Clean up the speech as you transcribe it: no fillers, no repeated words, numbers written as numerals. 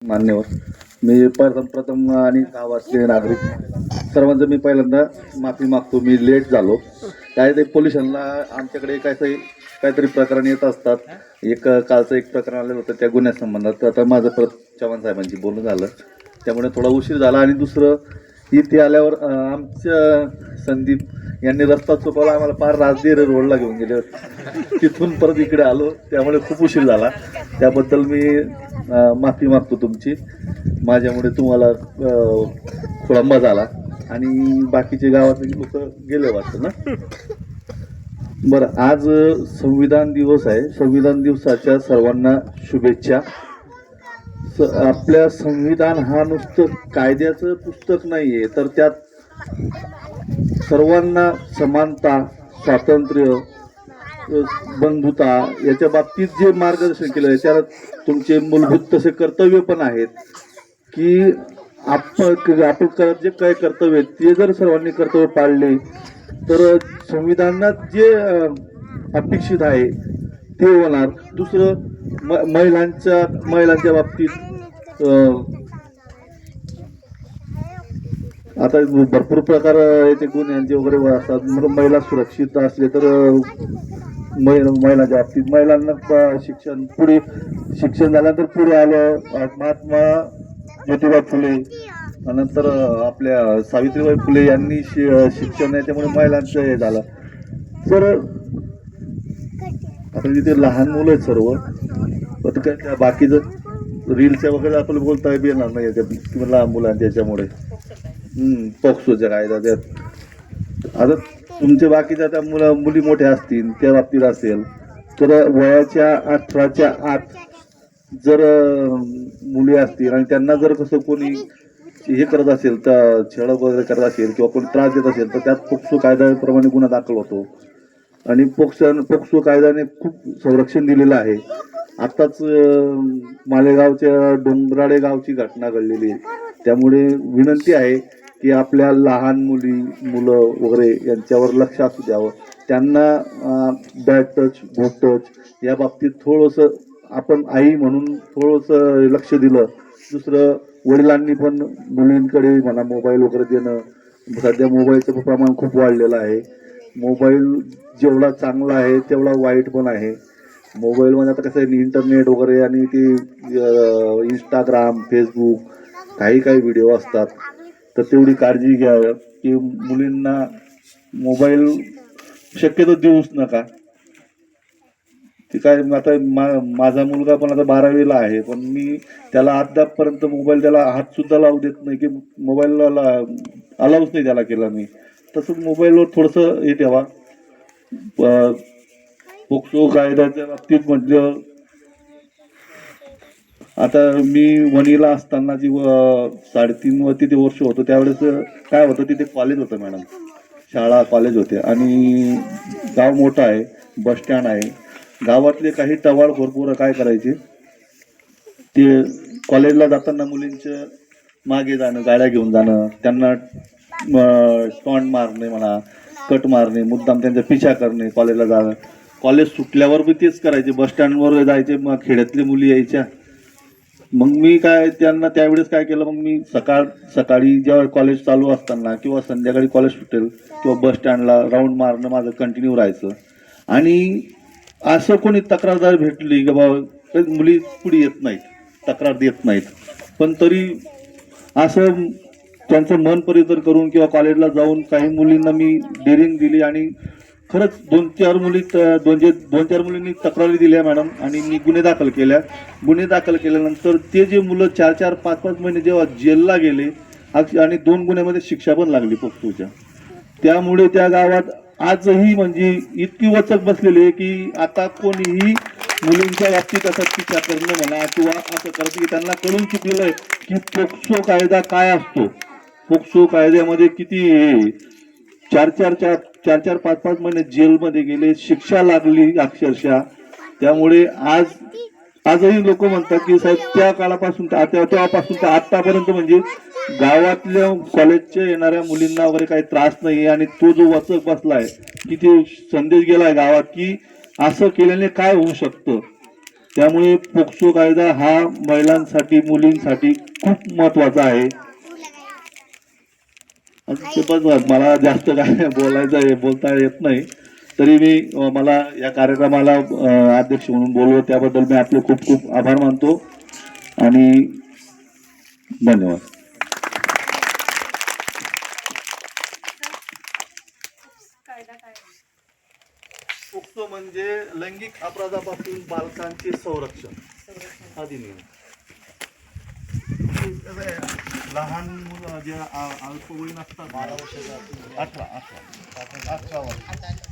मान्यवर. मी प्रथम आणि गावातले नागरिक सर्वांचं मी पहिल्यांदा माफी मागतो. मी लेट झालो. काय ते पोलिसांना आमच्याकडे काहीतरी प्रकरण येत असतात. कालचं एक प्रकरण आलेलं होतं त्या गुन्ह्यासंबंधात. तर आता माझं परत चव्हाण साहेबांची बोलणं झालं, त्यामुळे थोडा उशीर झाला. आणि दुसरं इथे आल्यावर आमच्या संदीप यांनी रस्ता चुकवला, आम्हाला फार राजदेर रोडला घेऊन गेले. तिथून परत इकडे आलो, त्यामुळे खूप उशीर झाला. त्याबद्दल मी माफी मागतो तुमची. माझ्यामुळे तुम्हाला खोळंबा झाला आणि बाकीचे गावातले लोक गेले वाटतं ना. बरं, आज संविधान दिवस आहे. संविधान दिवसाच्या सर्वांना शुभेच्छा. आपल्या संविधान हा नुसतं कायद्याचं पुस्तक नाहीये, तर त्यात सर्वांना समानता, स्वातंत्र्य, बंधुता याच्या बाबतीत जे मार्गदर्शन केलं आहे, त्याला तुमचे मूलभूत तसे कर्तव्य पण आहेत की आपण जे काय कर्तव्य ते जर सर्वांनी कर्तव्य पाळले तर संविधानात जे अपेक्षित आहे ते होणार. दुसरं महिलांच्या बाबतीत आता भरपूर प्रकार याचे गुन्ह्यांचे वगैरे असतात. महिला सुरक्षित असले तर महिलांच्या बाबतीत महिलांना शिक्षण झाल्यानंतर पुढे आलं. महात्मा ज्योतिबा फुले नंतर आपल्या सावित्रीबाई फुले यांनी शिक्षण आहे, त्यामुळे महिलांचं हे झालं. तर आता तिथे लहान मुलं आहेत सर्व, पण काय बाकीचं रील्सच्या वगैरे आपल्याला बोलता येणार नाही किंवा लहान मुलांच्या याच्यामुळे पॉक्सोच्या कायदा त्यात. आता तुमच्या बाकीच्या त्या मुली मोठ्या असतील त्या बाबतीत असेल तर वयाच्या 18च्या आत जर मुली असतील आणि त्यांना जर कसं कोणी हे करत असेल तर छळ वगैरे करत असेल किंवा कोणी त्रास देत असेल तर त्यात पोक्सो कायद्याप्रमाणे गुन्हा दाखल होतो. आणि पोक्सो कायद्याने खूप संरक्षण दिलेलं आहे. आताच मालेगावच्या डोंगराळे गावची घटना घडलेली आहे, त्यामुळे विनंती आहे की आपल्या लहान मुलं वगैरे यांच्यावर लक्ष असू द्यावं. त्यांना बॅड टच, गुड टच या बाबतीत थोडंसं आपण आई म्हणून थोडंसं लक्ष दिलं. दुसरं वडिलांनी पण मुलींकडे म्हणा मोबाईल वगैरे देणं. सध्या मोबाईलचं प्रमाण खूप वाढलेलं आहे. मोबाईल जेवढा चांगला आहे तेवढा वाईट पण आहे. मोबाईलमध्ये आता कसं आहे, इंटरनेट वगैरे आणि ते इंस्टाग्राम, फेसबुक काही व्हिडिओ असतात. तर तेवढी काळजी घ्या की मुलींना मोबाईल शक्यतो देऊच नका. ते काय आता माझा मुलगा पण आता 12वीला आहे, पण मी त्याला अद्यापपर्यंत मोबाईल त्याला हात सुद्धा लावू देत नाही, की मोबाईलला अलाउच नाही त्याला केला मी. तसंच मोबाईलवर थोडंसं हे ठेवा. पोक्सो कायद्याच्या बाबतीत म्हटलं, आता मी वणीला असताना जी 3.5 तिथे वर्ष होतं त्यावेळेस काय होतं, तिथे कॉलेज होतं मॅडम, शाळा कॉलेज होते आणि गाव मोठं आहे, बस स्टँड आहे. गावातले काही टवाळखोर पोरं काय करायचे, ते कॉलेजला जाताना मुलींच्या मागे जाणं, गाड्या घेऊन जाणं, त्यांना टॉन्ट मारणे म्हणा, कट मारणे, मुद्दाम त्यांचा पिछा करणे, कॉलेजला जाणं. कॉलेज सुटल्यावर बी तेच करायचे, बस स्टँडवर जायचे. मग खेड्यातली मुली यायच्या. मग मी त्यांना त्यावेळेस काय केलं, मग मी सकाळी जेव्हा कॉलेज चालू असताना किंवा संध्याकाळी कॉलेज सुटेल किंवा बस स्टँडला राऊंड मारणं माझं कंटिन्यू राहायचं. आणि असं कोणी तक्रारदार भेटली की बाबा मुली पुढे येत नाहीत, तक्रार देत नाहीत, पण तरी असं त्यांचं मन परिवर्तन करून किंवा कॉलेजला जाऊन काही मुलींना मी डेअरिंग दिली आणि खरंच 2-4 मुलींनी तक्रारी दिल्या मॅडम आणि मी गुन्हे दाखल केल्या. गुन्हे दाखल केल्यानंतर ते जे मुलं 4-4, 5-5 महिने जेव्हा जेलला गेले आणि 2 गुन्ह्यामध्ये शिक्षा पण लागली पोक्सोच्या. त्यामुळे त्या गावात आजही म्हणजे इतकी वचक बसलेली आहे की आता कोणीही मुलींच्या बाबतीत असा पिछा करणं म्हणा किंवा असं करत की त्यांना कळून चुकलेलं आहे की पोक्सो कायदा काय असतो. पोक्सो कायद्यामध्ये किती 4-4, 5-5 महिने जेलमध्ये गेले, शिक्षा लागली अक्षरशः. त्यामुळे आजही लोक म्हणतात की साहेब त्या काळापासून तेव्हापासून तर आतापर्यंत म्हणजे गावातल्या कॉलेजच्या येणाऱ्या मुलींना वगैरे काही त्रास नाही. आणि तो जो वचक बसलाय की ते संदेश गेलाय गावात की असं केल्याने काय होऊ शकतं, त्यामुळे पोक्सो कायदा हा महिलांसाठी मुलींसाठी खूप महत्वाचा आहे. ते बस मला जास्त काय बोलता येत नाही, तरी मी मला या कार्यक्रमाला अध्यक्ष म्हणून बोलवलं त्याबद्दल मी आपले खूप खूप आभार मानतो आणि धन्यवाद. पोक्सो म्हणजे लैंगिक अपराधापासून बालकांचे संरक्षण अधिनियम. लहान मुलं जे अल्पवयीन असतात 12 वर्षाचा 18 वर्ष